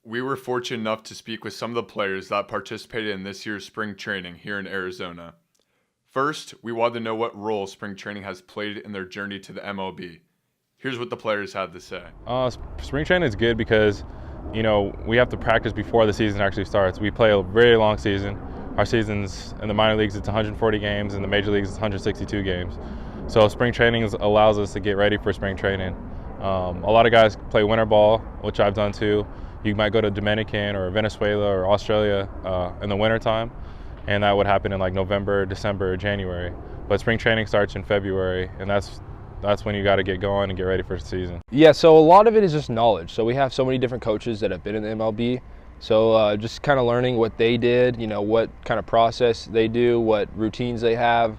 We were fortunate enough to speak with some of the players that participated in this year's spring training here in Arizona. First, we wanted to know what role spring training has played in their journey to the MLB. Here's what the players had to say. Spring training is good because, we have to practice before the season actually starts. We play a very long season. Our seasons in the minor leagues, it's 140 games. In the major leagues, it's 162 games. So spring training allows us to get ready for spring training. A lot of guys play winter ball, which I've done too. You might go to Dominican or Venezuela or Australia in the wintertime, and that would happen in like November, December, January. But spring training starts in February, and that's when you got to get going and get ready for the season. Yeah, so a lot of it is just knowledge. So we have so many different coaches that have been in the MLB. So just kind of learning what they did, what kind of process they do, what routines they have.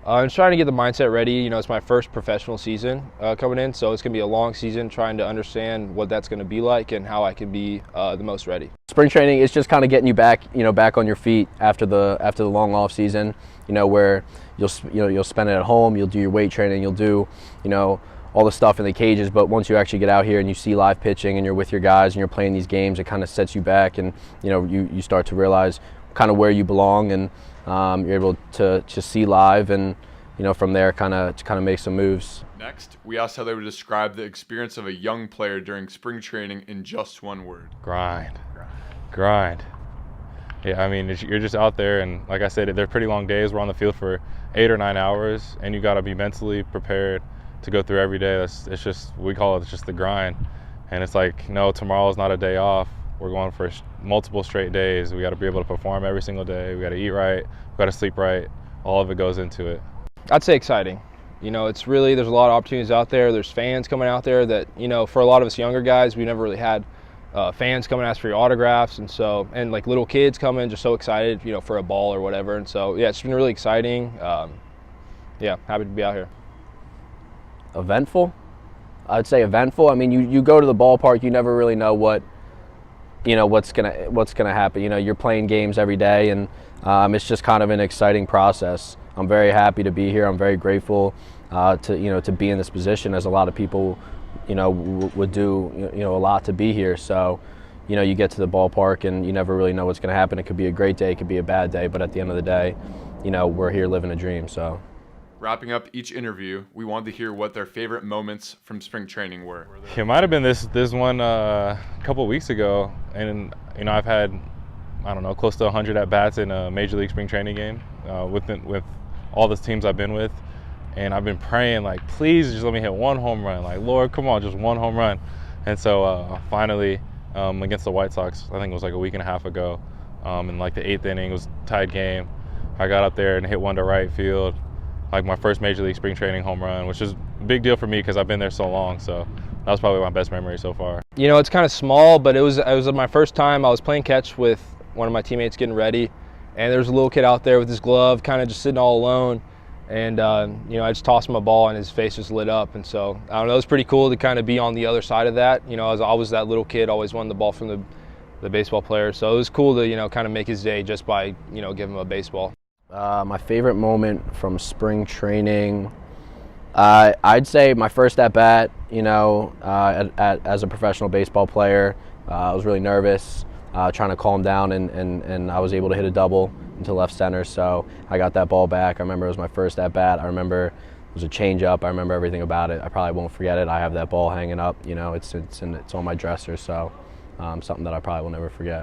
I'm just trying to get the mindset ready. It's my first professional season coming in, so it's going to be a long season trying to understand what that's going to be like and how I can be the most ready. Spring training is just kind of getting you back, back on your feet after the long off season, where you'll spend it at home, you'll do your weight training, you'll do, all the stuff in the cages, but once you actually get out here and you see live pitching and you're with your guys and you're playing these games, it kind of sets you back, and you start to realize kind of where you belong, and you're able to see live, and from there kind of make some moves. Next, we asked how they would describe the experience of a young player during spring training in just one word. Grind. Yeah, I mean, you're just out there, and like I said, they're pretty long days. We're on the field for 8 or 9 hours, and you got to be mentally prepared to go through every day. We call it just the grind. And it's like, no, tomorrow's not a day off. We're going for multiple straight days. We got to be able to perform every single day. We got to eat right. We got to sleep right. All of it goes into it. I'd say exciting. It's really, there's a lot of opportunities out there. There's fans coming out there that, for a lot of us younger guys, we never really had fans coming ask for your autographs, and like little kids coming, just so excited, for a ball or whatever. And so, yeah, it's been really exciting. Yeah, happy to be out here. Eventful? I'd say eventful. I mean, you go to the ballpark, you never really know what's gonna happen. You're playing games every day, and it's just kind of an exciting process. I'm very happy to be here. I'm very grateful to be in this position, as a lot of people would do a lot to be here. So you get to the ballpark and you never really know what's going to happen. It could be a great day, it could be a bad day, but at the end of the day, we're here living a dream. So wrapping up each interview, we wanted to hear what their favorite moments from spring training were. It might have been this one a couple of weeks ago, and I've had, I don't know, close to 100 at bats in a major league spring training game with all the teams I've been with, and I've been praying, like, please just let me hit one home run, like, Lord, come on, just one home run. And so finally against the White Sox, I think it was like a week and a half ago, in like the 8th inning, it was a tied game. I got up there and hit one to right field, like my first major league spring training home run, which is a big deal for me because I've been there so long. So that was probably my best memory so far. It's kind of small, but it was my first time. I was playing catch with one of my teammates getting ready, and there was a little kid out there with his glove, kind of just sitting all alone. And I just tossed him a ball, and his face just lit up. And so I don't know, it was pretty cool to kind of be on the other side of that. I was always that little kid, always wanted the ball from the baseball player. So it was cool to kind of make his day just by giving him a baseball. My favorite moment from spring training, I'd say my first at bat. As a professional baseball player, I was really nervous, trying to calm down, and I was able to hit a double into left center. So I got that ball back. I remember it was my first at bat. I remember it was a changeup. I remember everything about it. I probably won't forget it. I have that ball hanging up. It's on my dresser. So something that I probably will never forget.